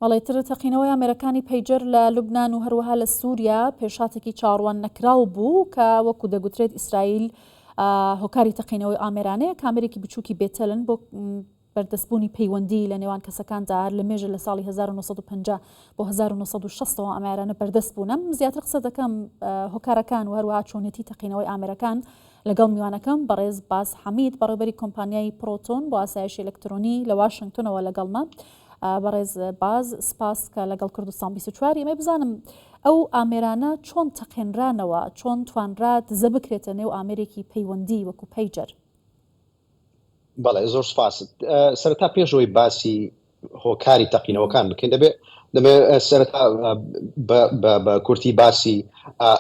بەڵێتر تەقینەوەی ئامێرەکانی پەیجەر لە لوبنان و هەروەها لە سووریا پێشاتێکی چاڕوان نەکراو بوو کە وەکو دەگوترێت ئیسرائیل هۆکاری تەقینەوەی ئامێرانەیە کامێرێکی بچووکی بێتەلن بۆ بەردەستبوونی پەیوەندی لە نێوان کەسەکاندا لە مێژە لە ساڵی 1950 بۆ 1960ەوە ئامێرانە بەردەست بوونم زیاتر قسە دەکەم هۆکارەکان و هەروەها چۆنێتی تەقینەوەی ئامێرەکان لەگەڵ میوانەکەم بەڕێز باز حەمید بەڕێوەبەری کۆمپانیای پرۆتۆن بۆ ئاسایشی ئەلکترۆنی لە واشنگتنەوە لەگەڵمە. بەڕێز باز سپاس کە لەگەڵ کوردستان 24 ئێمە بزانم ئەو ئامێرانە چۆن تەقێنرانەوە چۆن توانرا دزە بکرێتە نێو ئامێرێکی پەیوەندی وەکو پەیجەر. بەڵێ زۆر سپاس. سەرەتا پێشەوەی باسی هۆکاری تەقینەوەکان بکەین دەبێت سەرەتا بە کورتی باسی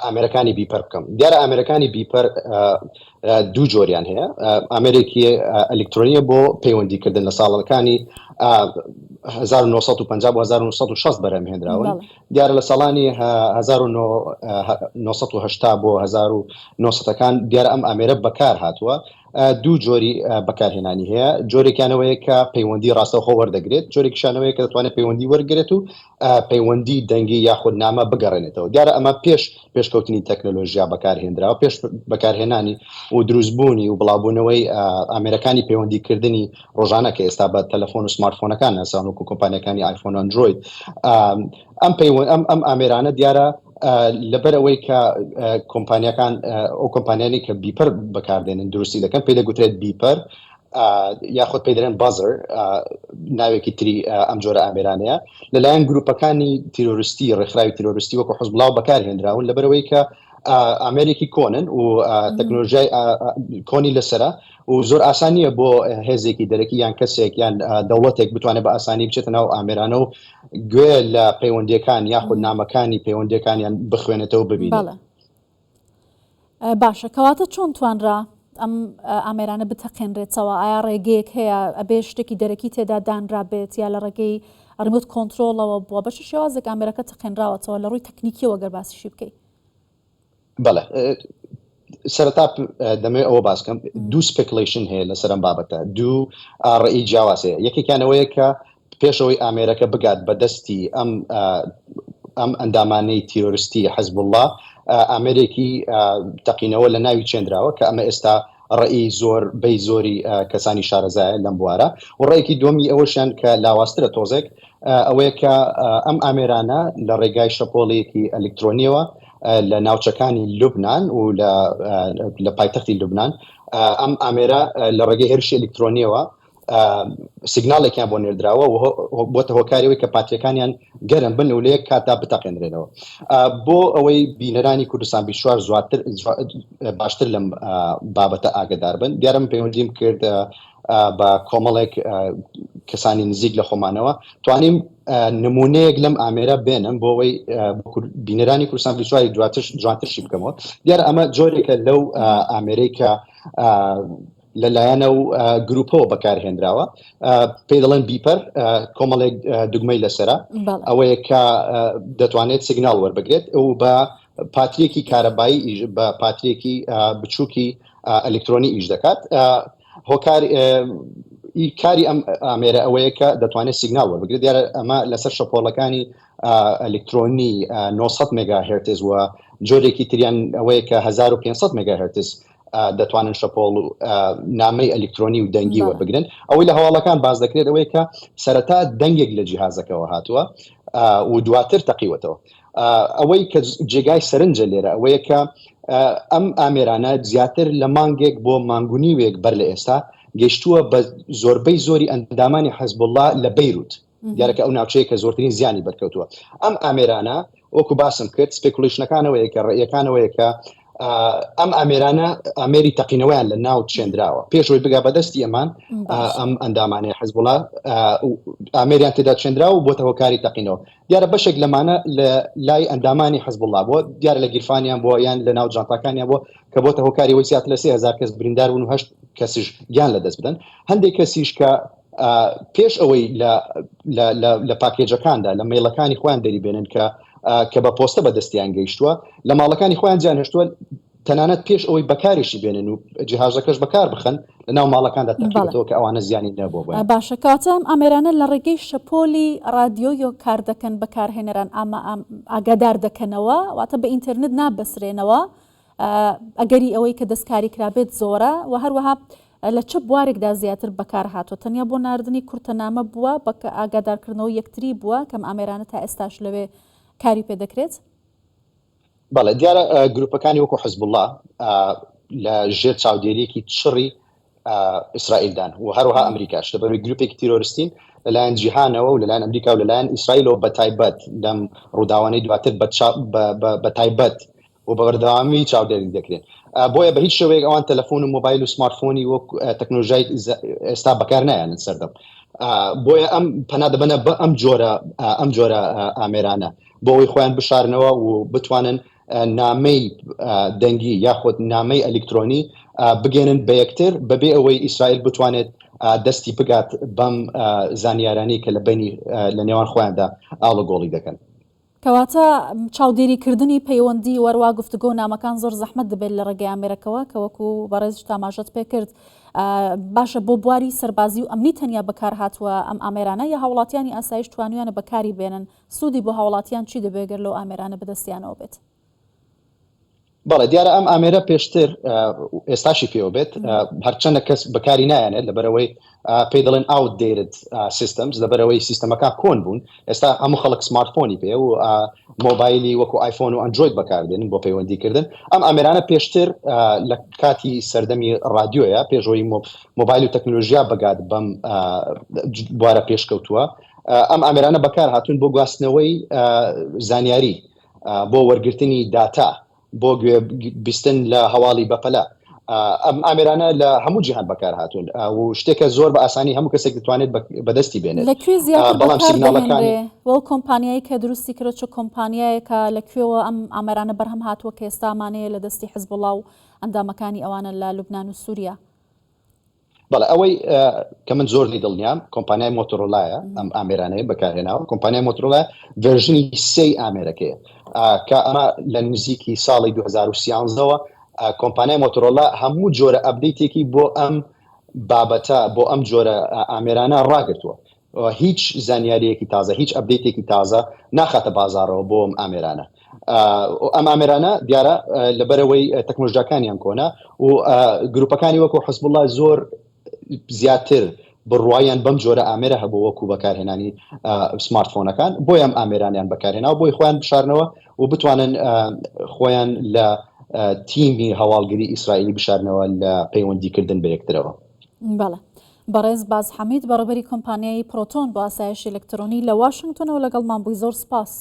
ئامێرەکانی بیپەر بکەم. دیارە ئامێرەکانی بیپەر دوو جۆریان هەیە. ئامێرێکی ئەلکترۆنیە بۆ پەیوەندیکردن لە ساڵەکانی 1950 بۆ 1960 بەرهەمهێنراون. دیارە لە ساڵانی 1980 بۆ 1990ەکان دیارە ئەم ئامێرە بەکار هاتووە. دوو جۆری بەکارهێنانی هەیە. جۆرێکیانەوەیە کە پەیوەندی ڕاستەوخۆ وەردەگرێت، جۆرێکیشانەوەیە کە دەتوانێت پەیوەندی وەرگێت و پەیوەندی دەنگی یاخود نامە بگەڕێنێتەوە. دیارە ئەمە پێشکەوتنی تەکنۆلۆژیا بەکارهێنراوە، پێش بەکارهێنانی و دروستبوونی و بڵاوبوونەوەی ئامێرەکانی پەیوەندیکردنی ڕۆژانە کە ئێستا بە تەلەفۆن و سمارتفۆنەکان ناسان وەکو کۆمپانیەکانی ئایفۆن ئەندروید. ئەم ئامێرانە دیارە لەبەرەوەی کە کۆمپانیەکان ئەو کۆمپانیانی کە بیپەر بەکاردێنن دروستی دەکەن پێی دەگوترێت بیپەر یاخود پێی دەڵێن بازر، ناوێکی تری ئەم جۆرە ئامێرانەیە لەلایەن گروپەکانی تیرۆریستی ڕێکخراوی تیرۆریستی وەکو حزب بەکارهێنراون لەبەرەوەی کە ئامێرێکی کۆنن و تەکنۆلۆژیای کۆنی لەسرە و زۆر ئاسانیە بۆ هێزێکی دەرەکی یان کەسێک یان دەوڵەتێک بتوانێت بە ئاسانی بچێتە ناو ئامێرانە و گوێ لە پەیوەندیەکان یاخود نامەکانی پەیوەندیەکانیان بخوێنێتەوە ببینێت. باشە، کەواتە چۆن توانرا ئەم ئامێرانە بتەقێنرێتەوە؟ ئایا ڕێگەیەک هەیە ئەبێ شتێکی دەرەکی تێدا دانرابێت یا لە ڕێگەی ڕیموت کۆنترۆڵەوە بووە بەش شێوازێک ئامێرەکە تەقێنراوەتەوە لە ڕووی تەکنیکیەوە گەر باسیشی بکەیت؟ بەڵێ، سەرەتا دەمەوێت ئەوە باسکەم دوو سپێکولیشن هەیە لەسەر ئەم بابەتە، دوو ڕێی جیاواز هەیە. یەکێکیانەوەیە کە پێشەوەی ئامێرەکە بگات بەدەستی ئەم ئەندامانەی تیرۆریستی حەزب الله ئامێرێکی تەقینەوە لە ناوی چێندراوە کە ئەمە ئێستا ڕێی بەی زۆری کەسانی شارەزایە لەم بوارە. و ڕێیەکی دومی ئەوەشیان کە لاوااسترە تۆزێک ئەوەیە کە ئەم ئامێرانە لە ڕێگای شەپۆڵەیەکی ئەلکترۆنیەوە لە ناوچەکانی لوبنان و لە پایتەختی لوبنان ئەم ئامێرە لە ڕێگەی هێرشی ئەلکترۆنیەوە سیگنالێکیان بۆ نێردراوە بۆتە هۆکاریەوەی کە پاتریەکانیان گەرم بن و لەیەک کاتا بتەقێنرێنەوە. بۆ ئەوەی بینەرانی کوردستان 24 باشتر لەم بابەتە ئاگدار بن، دیارم پەیوەندیم کرد بە کۆمەڵێک کەسانی نزیک لە خۆمانەوە توانیم نمونەیەک لەم ئامێرە بێنم بۆ ئەوەی بینەرانی کوردستان 24 جوانترشی بکەمەوە. دیارە ئەمە جۆرێکە لەو ئامێرەی کە لەلایەنە و گروپەوە بەکارهێنراوە، پێی دەڵێن بیپەر، کۆمەڵێک دوگمەی لەسرە ئەوەیە کە دەتوانێت سیگنال وەربگرێت و بە پاتریەکی کارەبایی بە پاتریەکی بچووکی ئەلکترۆنی ئیش دەکات. کاری ئەم ئامێرە ئەوەیە کە دەتوانێت سیگنال وەربگرێت. دیارە ئەمە لەسەر شەپۆڵەکانی ئەلکترۆنی 900 مگاهرتز و جۆرێکی تریان ئەوەیە کە 1500 مگاهرتز دەتوانن شەپۆڵ و نامەی ئەلکترۆنی و دەنگی وەربگرن. ئەوەی لە هەواڵەکان باز دەکرێت ئەوەیە کە سەرەتا دەنگێک لە جیهازەکەەوە هاتووە و دواتر تەقیوەتەوە. ئەوەی کە جێگای سەرنجە لێرە ئەوەیە کە ئەم ئامێرانە زیاتر لە مانگێک بۆ مانگونیوێک بەر لە ئێستا گەشتووە بە زۆربەی زۆری ئەندامانی حەزب الله لە بەیروت، دیارەکە ئەو ناوچەیە کە زۆرترین زیانی بەرکەوتووە. ئەم ئامێرانە وەکو باسم کرد سپێکولیشنەکانەوەیە کە ڕێیەکانەوەیە کە ئەم ئامێرانە ئامێری تەقینەوەیان لە ناو چێندراوە پێشەوەی بگا بەدەستی ئەمان ئەم ئەندامانەی حەزب الله ئامێریان تێدا چێندراوە بۆتە هۆکاری تەقینەوە. دیارە بەشێک لەمانە لە لای ئەندامانی حەزب الله بووە، دیارە لە گیرفانیان بۆ یان لە ناو جانتاکانیان بۆ کە بۆتە هۆکاری وەی زیاتر لە 3000 کەس بریندار بوون و 8 کەسیش گیان لەدەست بدەن. هەندێک کەسیش کە پێش ئەوەی لە پاکێجەکاندا لە مێڵەکانی خۆیان دەریبێنن کە بە پۆستە بەدەستیان گەیشتووە، لە ماڵەکانی خۆیان جیان هێشتووە تەنانەت پێش ئەوەی بەکاریشی بێنن و جیهازەکەش بەکار بخەن لەناو ماڵەکاندا تەقیبەوە کە ئەوانە زیانی نەبووە بۆیان. باشە کاتەم ئامێرانە لە ڕێگەی شەپۆلی رادیۆ کار دەکەن بەکارهێنەران ئاگادار دەکەنەوە واتە بە ئینتەرنت نابەسرێنەوە ئەگەری ئەوەی کە دەستکاری کرابێت زۆرە و هەروەها لە چ بوارێکدا زیاتر بەکار هاتووە تەنیا بۆ ناردنی کورتەنامە بووە بە ئاگادارکردنەوە یەکتری بووە کەم ئامێرانە تا ئێستاش لەوێ کاری پێ دەکرێت؟ بەڵێ دیارە گروپەکانی وەکو حزب الله لە ژێر چاودێریەکی چڕی ئیسرائیلدان و هەروەها ئەمریکاش لەبەرەوەی گروپێکی تیرۆریستین لەلایەن جیهانەوە و لەلایەن ئەمریکا و لەلایەن ئیسرائیلەوە بەتایبەت لەم ڕووداوانەی دواتر بەتایبەت و بەبەردەوامی چاودێری دەکرێن. بۆیە بە هیچ شێوەیەک ئەوان تەلەفۆن و مۆبایل و سمارتفۆنی وەک تەکنۆلۆژیای ئێستا بەکار نایانن سەردەم. بۆیە ئەم پەنا دەبەنە بە ئەم جۆرە ئامێرانە بۆ ئەوەی خۆیان بشارنەوە و بتوانن نامەی دەنگی یاخود نامەی ئەلکترۆنی بگێنن بە یەکتر بەبێ ئەوەی ئیسرائیل بتوانێت دەستی بگات بەم زانیارانی کە لە نێوان خۆیاندا ئاڵۆگۆڵی دەکەن. کەواتە چاودێریکردنی پەیوەندی وەروا گفتوگۆ و نامەکان زۆر زەحمەت دەبێت لە ڕێگەی ئامێرەکەوە کە وەکو بەڕێز تاماژەت پێ کرد باشە بۆ بواری سەربازی و ئەمنی تەنیا بەکار هاتووە ئەم ئامێرانە یا هاوڵاتیانی ئاسایش توانویانە بەکاری بێنن سوودی بۆ هاوڵاتیان چی دەبێگەر لەو ئامێرانە بەدەستیانەوە بێت؟ بەڵێ دیارە ئەم ئامێرە پێشتر ئێستاشی پێوە بێت هەرچەندە کەس بەکاری نایەنێت لەبەرەوەی پێی دەڵێن outdated systems لەبەرەوەی سیستەمەکە کۆن بوون ئێستا هەموو خەڵک سمارتفۆنی پێ و مۆبایلی وەکو آیفۆن و ئەندروید بەکاردێنن بۆ پەیوەندیکردن. ئەم ئامێرانە پێشتر لە کاتی سەردەمی رادیۆیە پێشەوەی مۆبایل و تەکنۆلۆژیا بەگات بەم بوارە پێشکەوتووە ئەم ئامێرانە بەکار هاتوون بۆ گواستنەوەی زانیاری بۆ وەرگرتنی داتا بۆ بیستن لە هەواڵی بەپەلا. ئەم ئامێرانە لە هەموو جیهان بەکار هاتوون و شتێکە زۆر بە ئاسانی هەموو کەسێک دەتوانێت بەدەستی بێنێت. لەکوێ زیاتر بەکاردەهێنرێ وەو کۆمپانیایی کە دروستی کرد چ کۆمپانیایەکە لەکوێوە ئەم ئامێرانە بەرهەم هاتووە کە ئێستا ئەمانەیە لە دەستی حزب الله و ئەندامەکانی ئەوانە لە لوبنان و سووریا؟ بەڵێ ئەوەی کە من زۆر دڵنیام کۆمپانیای مۆتۆرۆلایە ئەم ئامێرانەیە بەکارهێناوە کۆمپانیای مۆتۆرۆلای ڤێرژنی 3 ئامێرەکەیە کە ئەمە لە نزیکی ساڵی 2013ەوە کۆمپانیای مۆتۆرۆلا هەموو جۆرە ئەپدەیتێکی بۆ ئەم بابەتە بۆ ئەم جۆرە ئامێرانە ڕاگرتووە. هیچ زانیاریەکی تازە هیچ ئەپدەیتێکی تازە ناخاتە بازارەوە بۆ ئەم ئامێرانە. ئەم ئامێرانە دیارە لەبەرەوەی تەکنۆلۆژیاکانیان کۆنا و گروپەکانی وەکو حزب الله زۆر زیاتر بڕوایان بەم جۆرە ئامێرە هەبوو وەکو بەکارهێنانی سمارتفۆنەکان بۆی ئەم ئامێرانیان بەکارهێناوە بۆی خۆیان بشارنەوە و بتوانن خۆیان لە تیمی هەواڵگری ئیسرائیلی بشارنەوە لە پەیوەندیکردن بە یەکترەوە. بەڵێ بەڕێز باز حەمید بەڕێبەری کۆمپانیای پرۆتۆن بۆ ئاسایشی ئەلکترۆنی لە واشنگتنەوە لەگەڵمان بووی زۆر سپاس.